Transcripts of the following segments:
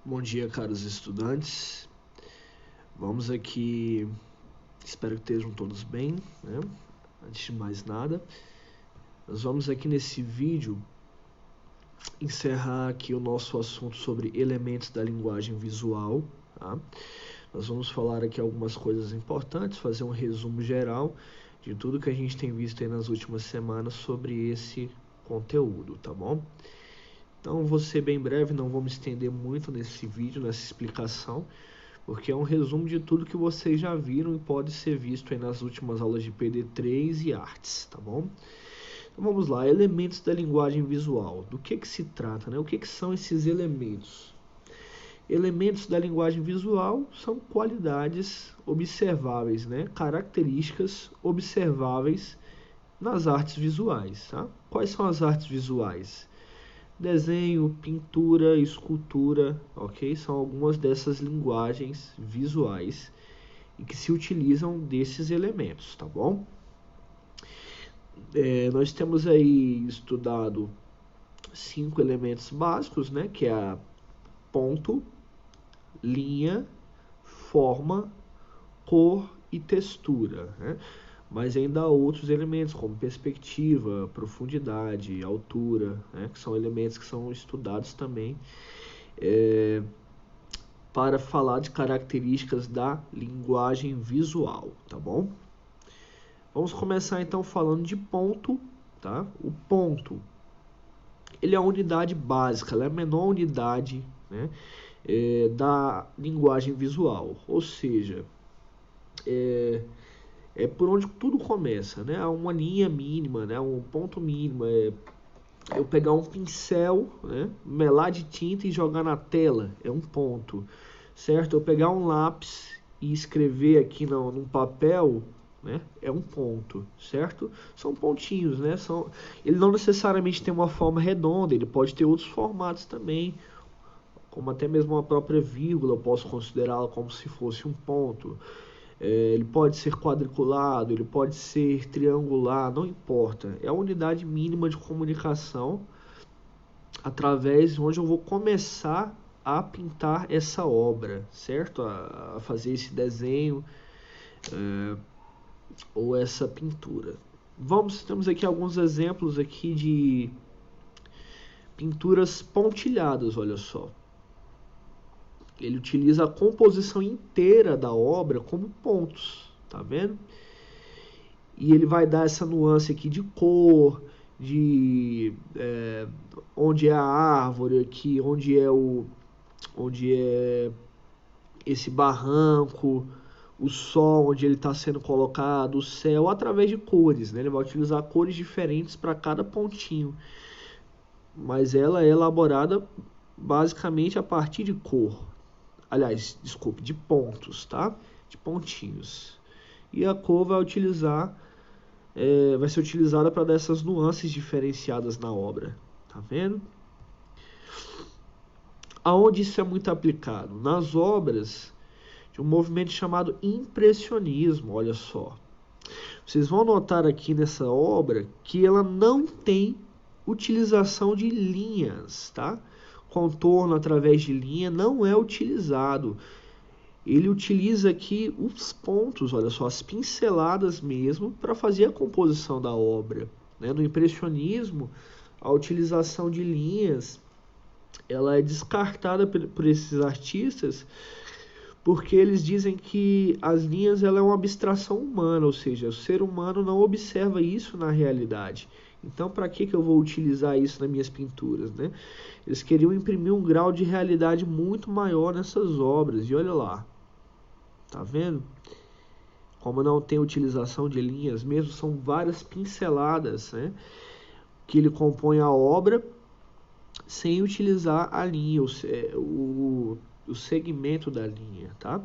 Bom dia, caros estudantes. Vamos aqui, espero que estejam todos bem, né? Antes de mais nada, nós vamos aqui nesse vídeo encerrar aqui o nosso assunto sobre elementos da linguagem visual, tá? Nós vamos falar aqui algumas coisas importantes, fazer um resumo geral de tudo que a gente tem visto aí nas últimas semanas sobre esse conteúdo, tá bom? Então, vou ser bem breve, não vou me estender muito nesse vídeo, nessa explicação, porque é um resumo de tudo que vocês já viram e pode ser visto aí nas últimas aulas de PD3 e artes, tá bom? Então vamos lá, elementos da linguagem visual. Do que se trata, né? O que são esses elementos? Elementos da linguagem visual são qualidades observáveis, né? Características observáveis nas artes visuais, tá? Quais são as artes visuais? Desenho, pintura, escultura, ok? São algumas dessas linguagens visuais e que se utilizam desses elementos, tá bom? Nós temos aí estudado 5 elementos básicos, né? Que é a ponto, linha, forma, cor e textura, né? Mas ainda há outros elementos, como perspectiva, profundidade, altura, né? Que são elementos que são estudados também para falar de características da linguagem visual, tá bom? Vamos começar então falando de ponto, tá? O ponto, ele é a unidade básica, ela é a menor unidade, né, da linguagem visual, ou seja, é por onde tudo começa, né? Uma linha mínima, né? Um ponto mínimo, eu pegar um pincel, né? Melar de tinta e jogar na tela, é um ponto, certo? Eu pegar um lápis e escrever aqui num papel, né? É um ponto, certo? São pontinhos, né? Ele não necessariamente tem uma forma redonda, ele pode ter outros formatos também, como até mesmo uma própria vírgula, eu posso considerá-la como se fosse um ponto. Ele pode ser quadriculado, ele pode ser triangular, não importa. É a unidade mínima de comunicação através de onde eu vou começar a pintar essa obra, certo? A fazer esse desenho ou essa pintura. Temos aqui alguns exemplos aqui de pinturas pontilhadas, olha só. Ele utiliza a composição inteira da obra como pontos, tá vendo? E ele vai dar essa nuance aqui de cor, de onde é a árvore aqui, onde é esse barranco, o sol onde ele está sendo colocado, o céu, através de cores, né? Ele vai utilizar cores diferentes para cada pontinho, mas ela é elaborada basicamente a partir de cor. Aliás, desculpe, de pontos, tá? De pontinhos. E a cor vai ser utilizada para dar essas nuances diferenciadas na obra, tá vendo? Aonde isso é muito aplicado? Nas obras de um movimento chamado impressionismo, olha só. Vocês vão notar aqui nessa obra que ela não tem utilização de linhas, tá? Contorno através de linha não é utilizado. Ele utiliza aqui os pontos, olha só, as pinceladas mesmo, para fazer a composição da obra, né? No impressionismo, a utilização de linhas ela é descartada por esses artistas, porque eles dizem que as linhas ela é uma abstração humana, ou seja, o ser humano não observa isso na realidade. Então, para que eu vou utilizar isso nas minhas pinturas, né? Eles queriam imprimir um grau de realidade muito maior nessas obras, e olha lá. Tá vendo? Como não tem utilização de linhas mesmo, são várias pinceladas, né, que ele compõe a obra sem utilizar a linha, o segmento da linha, tá?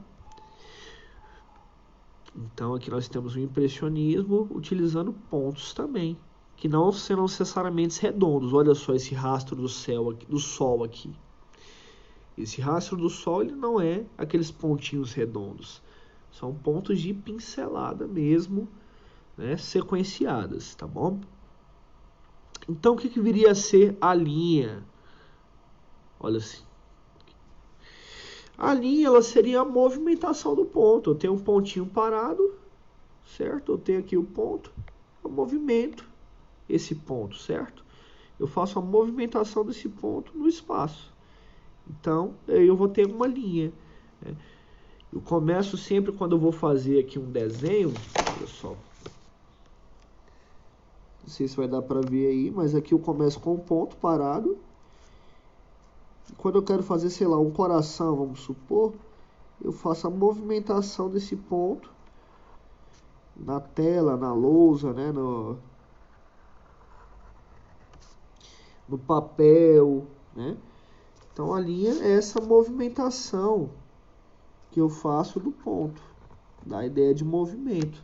Então aqui nós temos o impressionismo utilizando pontos também, que não serão necessariamente redondos. Olha só esse rastro do sol aqui. Esse rastro do sol ele não é aqueles pontinhos redondos. São pontos de pincelada mesmo, né, sequenciadas, tá bom? Então, o que viria a ser a linha? Olha assim. A linha, ela seria a movimentação do ponto. Eu tenho um pontinho parado, certo? Eu tenho aqui o ponto, eu movimento esse ponto, certo? Eu faço a movimentação desse ponto no espaço. Então, eu vou ter uma linha, né? Eu começo sempre quando eu vou fazer aqui um desenho, olha só. Não sei se vai dar para ver aí, mas aqui eu começo com um ponto parado. E quando eu quero fazer, sei lá, um coração, vamos supor, eu faço a movimentação desse ponto na tela, na lousa, né, no papel, né? Então a linha é essa movimentação que eu faço do ponto, da ideia de movimento.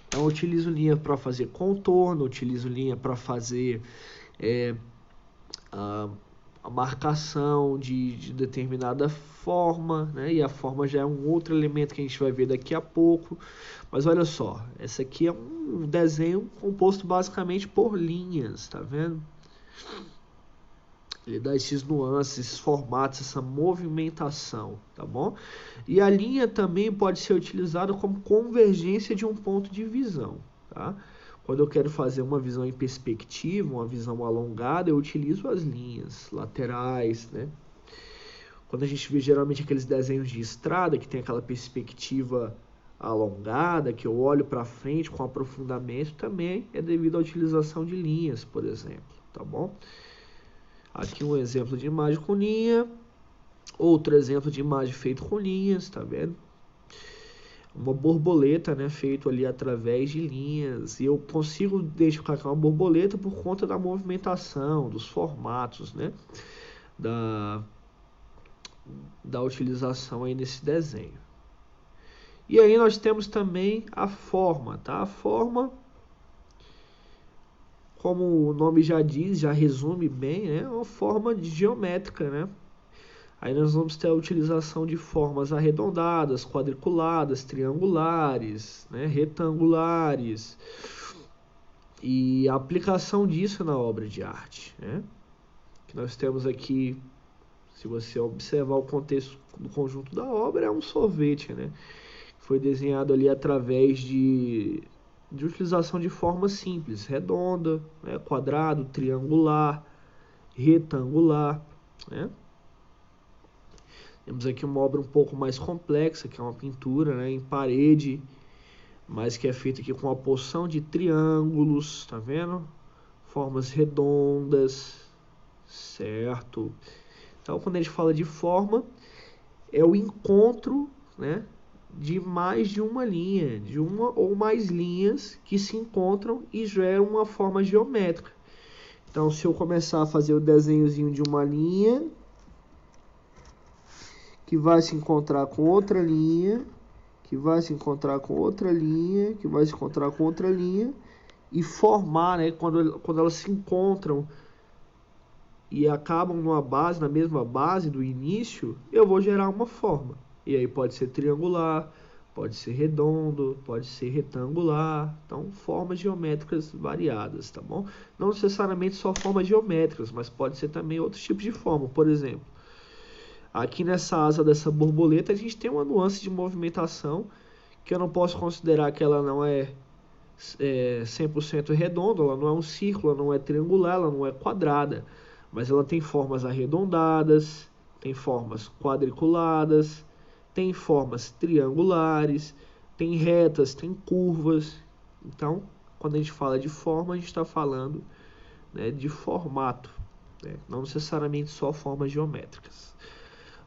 Então eu utilizo linha para fazer contorno, utilizo linha para fazer a marcação de determinada forma, né? E a forma já é um outro elemento que a gente vai ver daqui a pouco. Mas olha só, essa aqui é um desenho composto basicamente por linhas, tá vendo? Ele dá esses nuances, esses formatos, essa movimentação, tá bom? E a linha também pode ser utilizada como convergência de um ponto de visão, tá? Quando eu quero fazer uma visão em perspectiva, uma visão alongada, eu utilizo as linhas laterais, né? Quando a gente vê geralmente aqueles desenhos de estrada, que tem aquela perspectiva alongada, que eu olho para frente com aprofundamento, também é devido à utilização de linhas, por exemplo, tá bom? Aqui um exemplo de imagem com linha, outro exemplo de imagem feito com linhas, tá vendo? Uma borboleta, né, feito ali através de linhas, e eu consigo identificar que é uma borboleta por conta da movimentação, dos formatos, né, da utilização aí nesse desenho. E aí nós temos também a forma, tá? A forma, como o nome já diz, já resume bem, né? É uma forma geométrica, né? Aí nós vamos ter a utilização de formas arredondadas, quadriculadas, triangulares, né? Retangulares. E a aplicação disso na obra de arte, né? Que nós temos aqui, se você observar o contexto do conjunto da obra, é um sorvete, né? Foi desenhado ali através de utilização de formas simples, redonda, né, quadrado, triangular, retangular, né? Temos aqui uma obra um pouco mais complexa, que é uma pintura, né, em parede, mas que é feita aqui com uma porção de triângulos, tá vendo? Formas redondas, certo? Então, quando a gente fala de forma, é o encontro, né, de mais de uma linha, de uma ou mais linhas que se encontram e geram uma forma geométrica. Então, se eu começar a fazer o desenhozinho de uma linha, que vai se encontrar com outra linha, que vai se encontrar com outra linha, que vai se encontrar com outra linha, e formar, né, quando elas se encontram e acabam numa base, na mesma base do início, eu vou gerar uma forma. E aí pode ser triangular, pode ser redondo, pode ser retangular. Então, formas geométricas variadas, tá bom? Não necessariamente só formas geométricas, mas pode ser também outros tipos de forma. Por exemplo, aqui nessa asa dessa borboleta, a gente tem uma nuance de movimentação que eu não posso considerar que ela não é 100% redonda, ela não é um círculo, ela não é triangular, ela não é quadrada. Mas ela tem formas arredondadas, tem formas quadriculadas, tem formas triangulares, tem retas, tem curvas. Então, quando a gente fala de forma, a gente está falando, né, de formato, né? Não necessariamente só formas geométricas.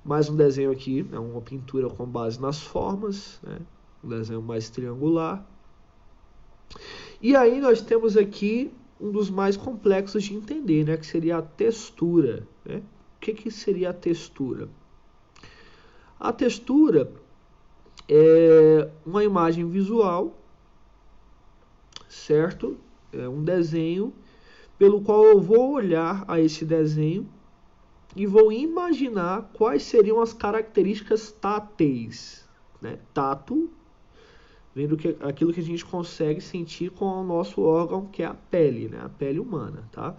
Mais um desenho aqui, é uma pintura com base nas formas, né? Um desenho mais triangular. E aí nós temos aqui um dos mais complexos de entender, né, que seria a textura, né? O que seria a textura? A textura é uma imagem visual, certo? É um desenho pelo qual eu vou olhar a esse desenho e vou imaginar quais seriam as características táteis, né? Tato, vendo aquilo que a gente consegue sentir com o nosso órgão, que é a pele, né? A pele humana, tá?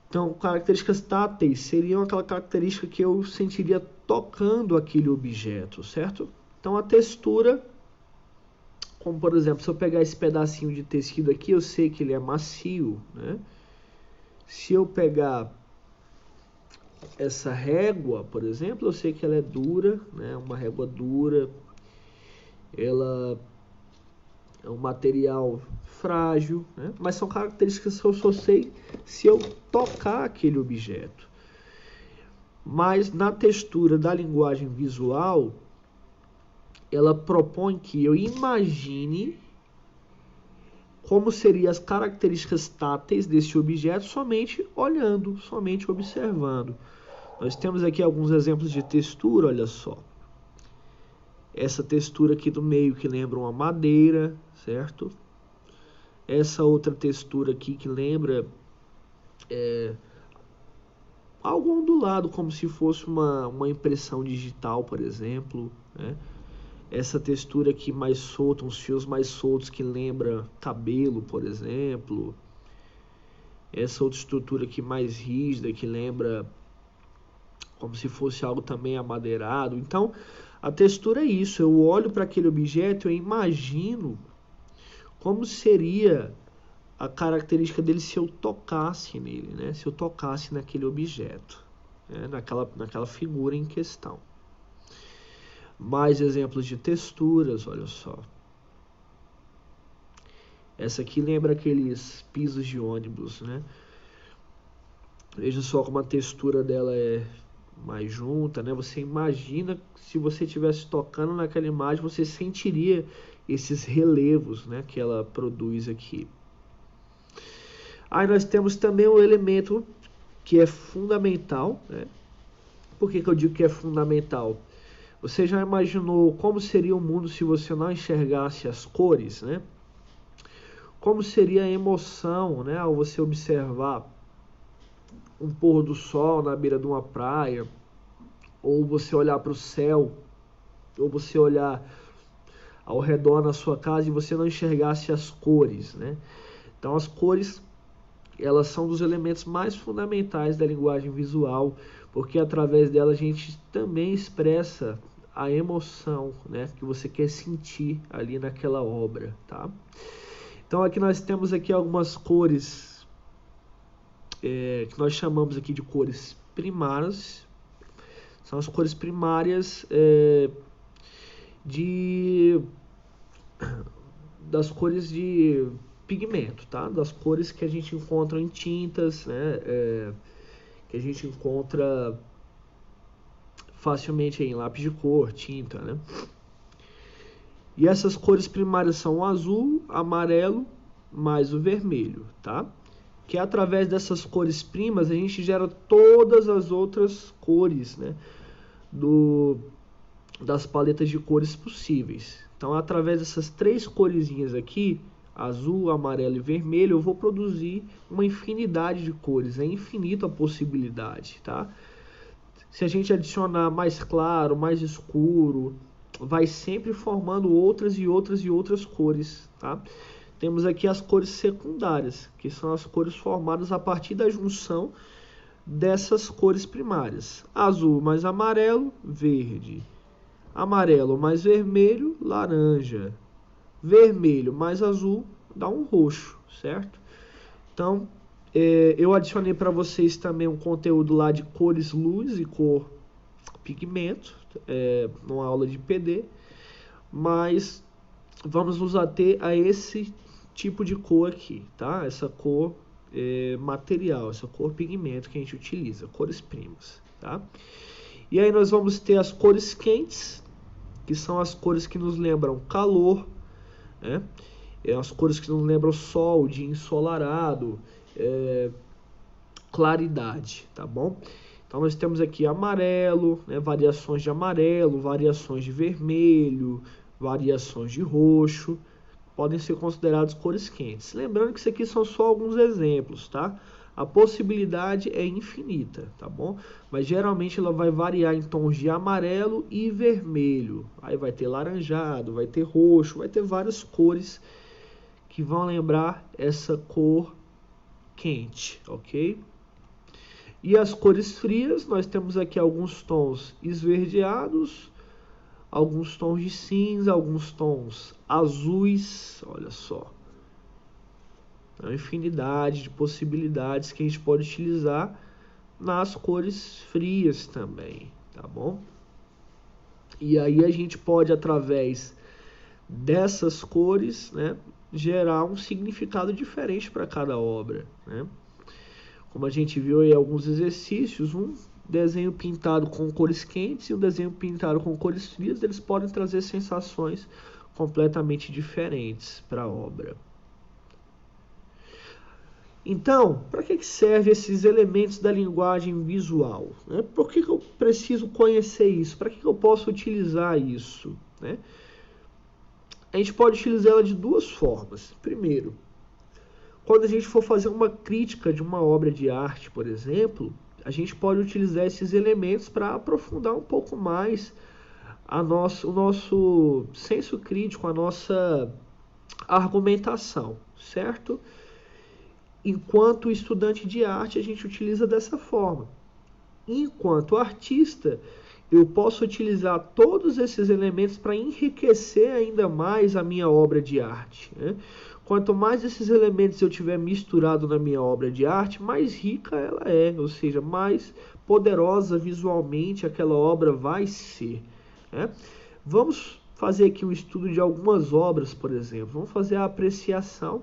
Então, características táteis seriam aquela característica que eu sentiria tocando aquele objeto, certo? Então, a textura, como por exemplo, se eu pegar esse pedacinho de tecido aqui, eu sei que ele é macio, né? Se eu pegar essa régua, por exemplo, eu sei que ela é dura, né? Uma régua dura, ela é um material frágil, né? Mas são características que eu só sei se eu tocar aquele objeto. Mas na textura da linguagem visual, ela propõe que eu imagine como seriam as características táteis desse objeto somente olhando, somente observando. Nós temos aqui alguns exemplos de textura, olha só. Essa textura aqui do meio que lembra uma madeira, certo? Essa outra textura aqui que lembra algo ondulado, como se fosse uma impressão digital, por exemplo, né? Essa textura aqui mais solta, uns fios mais soltos que lembra cabelo, por exemplo. Essa outra estrutura aqui mais rígida que lembra como se fosse algo também amadeirado. Então, a textura é isso. Eu olho para aquele objeto, eu imagino como seria a característica dele se eu tocasse nele, né? Se eu tocasse naquele objeto, né? naquela figura em questão. Mais exemplos de texturas, olha só. Essa aqui lembra aqueles pisos de ônibus, né? Veja só como a textura dela é mais junta, né? Você imagina se você estivesse tocando naquela imagem, você sentiria esses relevos, né, que ela produz aqui. Aí nós temos também um elemento que é fundamental, né? Por que eu digo que é fundamental? Você já imaginou como seria o mundo se você não enxergasse as cores, né? Como seria a emoção, né, ao você observar um pôr do sol na beira de uma praia, ou você olhar para o céu, ou você olhar ao redor na sua casa e você não enxergasse as cores, né? Então as cores, elas são dos elementos mais fundamentais da linguagem visual, porque através dela a gente também expressa a emoção, né, que você quer sentir ali naquela obra, tá? Então aqui nós temos aqui algumas cores que nós chamamos aqui de cores primárias. São as cores primárias das cores de pigmento, tá? Das cores que a gente encontra em tintas, né? Que a gente encontra facilmente em lápis de cor, tinta, né? E essas cores primárias são o azul, amarelo, mais o vermelho, tá? Que através dessas cores primas a gente gera todas as outras cores, né? Das paletas de cores possíveis. Então, através dessas três coresinhas aqui, azul, amarelo e vermelho, eu vou produzir uma infinidade de cores. É infinita a possibilidade, tá? Se a gente adicionar mais claro, mais escuro, vai sempre formando outras e outras e outras cores, tá? Temos aqui as cores secundárias, que são as cores formadas a partir da junção dessas cores primárias. Azul mais amarelo, verde. Amarelo mais vermelho, laranja. Vermelho mais azul, dá um roxo, certo? Então, eu adicionei para vocês também um conteúdo lá de cores luz e cor pigmento, numa aula de PD, mas vamos nos ater a esse tipo de cor aqui, tá? Essa cor material, essa cor pigmento que a gente utiliza, cores primas, tá? E aí nós vamos ter as cores quentes, que são as cores que nos lembram calor, né? As cores que nos lembram sol, dia ensolarado, claridade, tá bom? Então nós temos aqui amarelo, né? Variações de amarelo, variações de vermelho, variações de roxo, podem ser considerados cores quentes. Lembrando que isso aqui são só alguns exemplos, tá? A possibilidade é infinita, tá bom? Mas geralmente ela vai variar em tons de amarelo e vermelho. Aí vai ter laranjado, vai ter roxo, vai ter várias cores que vão lembrar essa cor quente, ok? E as cores frias, nós temos aqui alguns tons esverdeados, alguns tons de cinza, alguns tons azuis, olha só. Uma infinidade de possibilidades que a gente pode utilizar nas cores frias também, tá bom? E aí a gente pode, através dessas cores, né, gerar um significado diferente para cada obra, né? Como a gente viu aí alguns exercícios, um desenho pintado com cores quentes e um desenho pintado com cores frias, eles podem trazer sensações completamente diferentes para a obra. Então, para que servem esses elementos da linguagem visual? Né? Por que eu preciso conhecer isso? Para que eu posso utilizar isso? Né? A gente pode utilizar ela de duas formas. Primeiro, quando a gente for fazer uma crítica de uma obra de arte, por exemplo, a gente pode utilizar esses elementos para aprofundar um pouco mais o nosso senso crítico, a nossa argumentação, certo? Enquanto estudante de arte, a gente utiliza dessa forma. Enquanto artista, eu posso utilizar todos esses elementos para enriquecer ainda mais a minha obra de arte, né? Quanto mais esses elementos eu tiver misturado na minha obra de arte, mais rica ela é, ou seja, mais poderosa visualmente aquela obra vai ser, né? Vamos fazer aqui um estudo de algumas obras, por exemplo. Vamos fazer a apreciação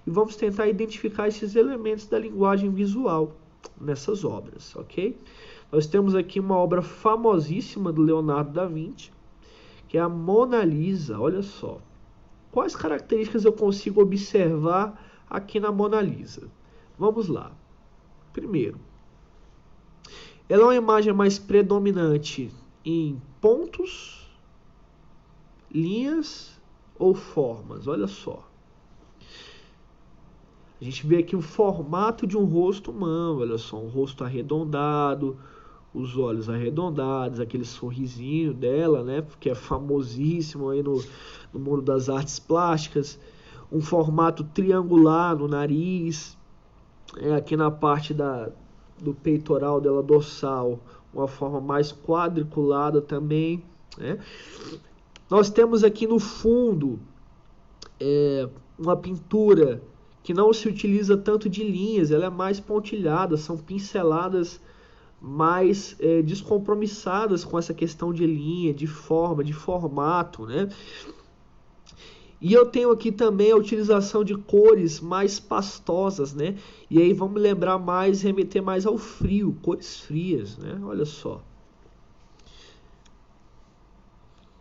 e vamos tentar identificar esses elementos da linguagem visual nessas obras, ok? Nós temos aqui uma obra famosíssima do Leonardo da Vinci, que é a Mona Lisa. Olha só. Quais características eu consigo observar aqui na Mona Lisa? Vamos lá. Primeiro, ela é uma imagem mais predominante em pontos, linhas ou formas. Olha só. A gente vê aqui o formato de um rosto humano. Olha só, um rosto arredondado, os olhos arredondados, aquele sorrisinho dela, né? Que é famosíssimo aí no mundo das artes plásticas. Um formato triangular no nariz. Aqui na parte do peitoral dela dorsal, uma forma mais quadriculada também, né? Nós temos aqui no fundo uma pintura que não se utiliza tanto de linhas, ela é mais pontilhada, são pinceladas mais descompromissadas com essa questão de linha, de forma, de formato, né? E eu tenho aqui também a utilização de cores mais pastosas, né? E aí vamos lembrar mais, remeter mais ao frio, cores frias, né? Olha só.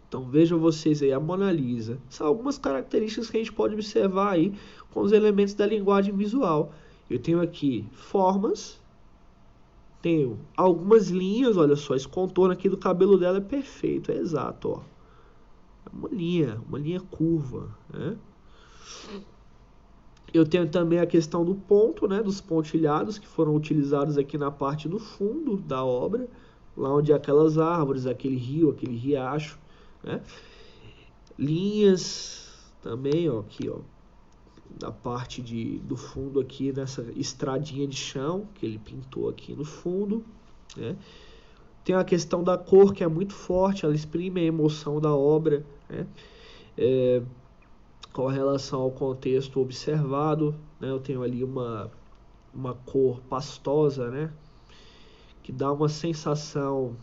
Então vejam vocês aí, a Mona Lisa. São algumas características que a gente pode observar aí com os elementos da linguagem visual. Eu tenho aqui formas, tenho algumas linhas, olha só, esse contorno aqui do cabelo dela é perfeito, é exato, ó. Uma linha curva, né? Eu tenho também a questão do ponto, né, dos pontilhados que foram utilizados aqui na parte do fundo da obra, lá onde aquelas árvores, aquele rio, aquele riacho, né? Linhas também, ó, aqui, ó, da parte do fundo aqui, nessa estradinha de chão que ele pintou aqui no fundo, né? Tem a questão da cor, que é muito forte, ela exprime a emoção da obra, né? Com relação ao contexto observado, né? Eu tenho ali uma cor pastosa, né? Que dá uma sensação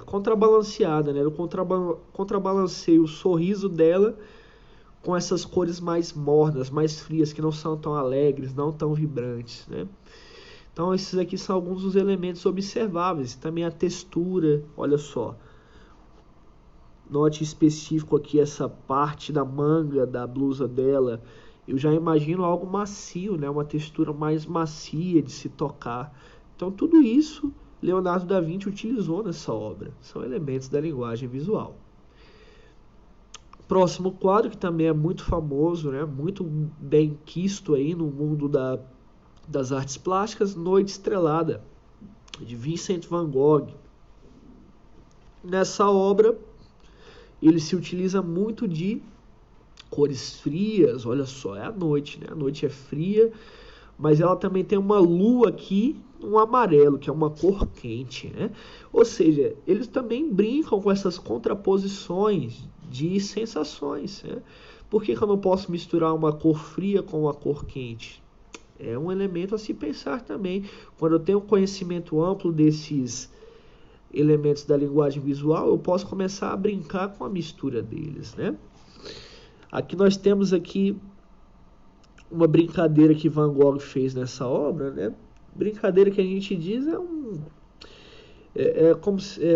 contrabalanceada, né? Eu contrabalancei o sorriso dela com essas cores mais mornas, mais frias, que não são tão alegres, não tão vibrantes, né? Então esses aqui são alguns dos elementos observáveis. Também a textura, olha só. Note específico aqui essa parte da manga da blusa dela. Eu já imagino algo macio, né? Uma textura mais macia de se tocar. Então tudo isso Leonardo da Vinci utilizou nessa obra. São elementos da linguagem visual. Próximo quadro, que também é muito famoso, né? Muito bem quisto aí no mundo das artes plásticas, Noite Estrelada, de Vincent van Gogh. Nessa obra, ele se utiliza muito de cores frias. Olha só, é a noite, né? A noite é fria, mas ela também tem uma lua aqui, um amarelo, que é uma cor quente, né? Ou seja, eles também brincam com essas contraposições de sensações, né? Por que eu não posso misturar uma cor fria com uma cor quente? É um elemento a se pensar também. Quando eu tenho um conhecimento amplo desses elementos da linguagem visual, eu posso começar a brincar com a mistura deles, né? Aqui nós temos aqui uma brincadeira que Van Gogh fez nessa obra, né? Brincadeira que a gente diz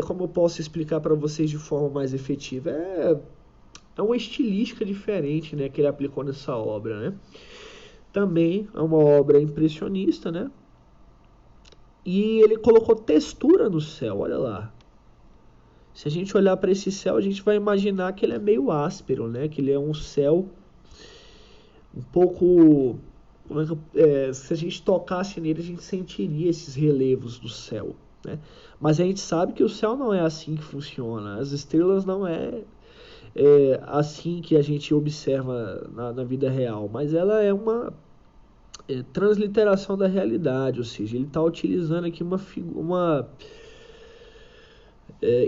como eu posso explicar para vocês de forma mais efetiva? É uma estilística diferente, né, que ele aplicou nessa obra, né? Também é uma obra impressionista, né? E ele colocou textura no céu, olha lá. Se a gente olhar para esse céu, a gente vai imaginar que ele é meio áspero, né? Que ele é um céu um pouco... se a gente tocasse nele, a gente sentiria esses relevos do céu, né? Mas a gente sabe que o céu não é assim que funciona. As estrelas não é assim que a gente observa na vida real, mas ela é uma transliteração da realidade, ou seja, ele está utilizando aqui uma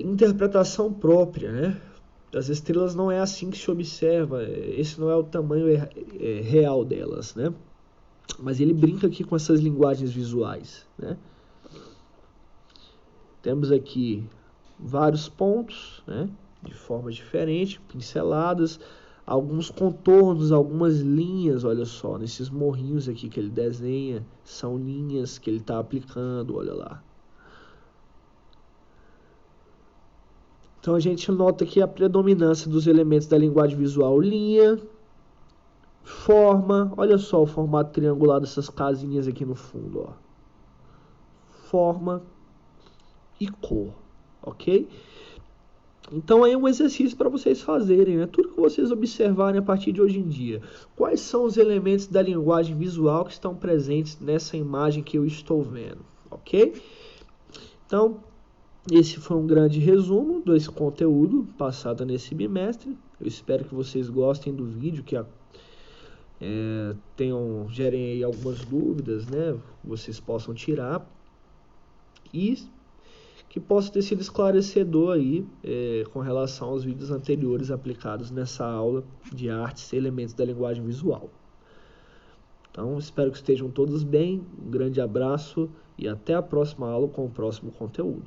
interpretação própria, né? As estrelas não é assim que se observa, esse não é o tamanho real delas, né? Mas ele brinca aqui com essas linguagens visuais, né? Temos aqui vários pontos, né? De formas diferentes, pinceladas, alguns contornos, algumas linhas, olha só, nesses morrinhos aqui que ele desenha, são linhas que ele está aplicando, olha lá. Então a gente nota aqui a predominância dos elementos da linguagem visual, linha, forma, olha só o formato triangular dessas casinhas aqui no fundo, ó. Forma e cor, ok? Então é um exercício para vocês fazerem, né? Tudo que vocês observarem a partir de hoje em dia. Quais são os elementos da linguagem visual que estão presentes nessa imagem que eu estou vendo, ok? Então, esse foi um grande resumo desse conteúdo passado nesse bimestre. Eu espero que vocês gostem do vídeo, que gerem aí algumas dúvidas, né? Vocês possam tirar e que possa ter sido esclarecedor aí com relação aos vídeos anteriores aplicados nessa aula de artes e elementos da linguagem visual. Então, espero que estejam todos bem, um grande abraço e até a próxima aula com o próximo conteúdo.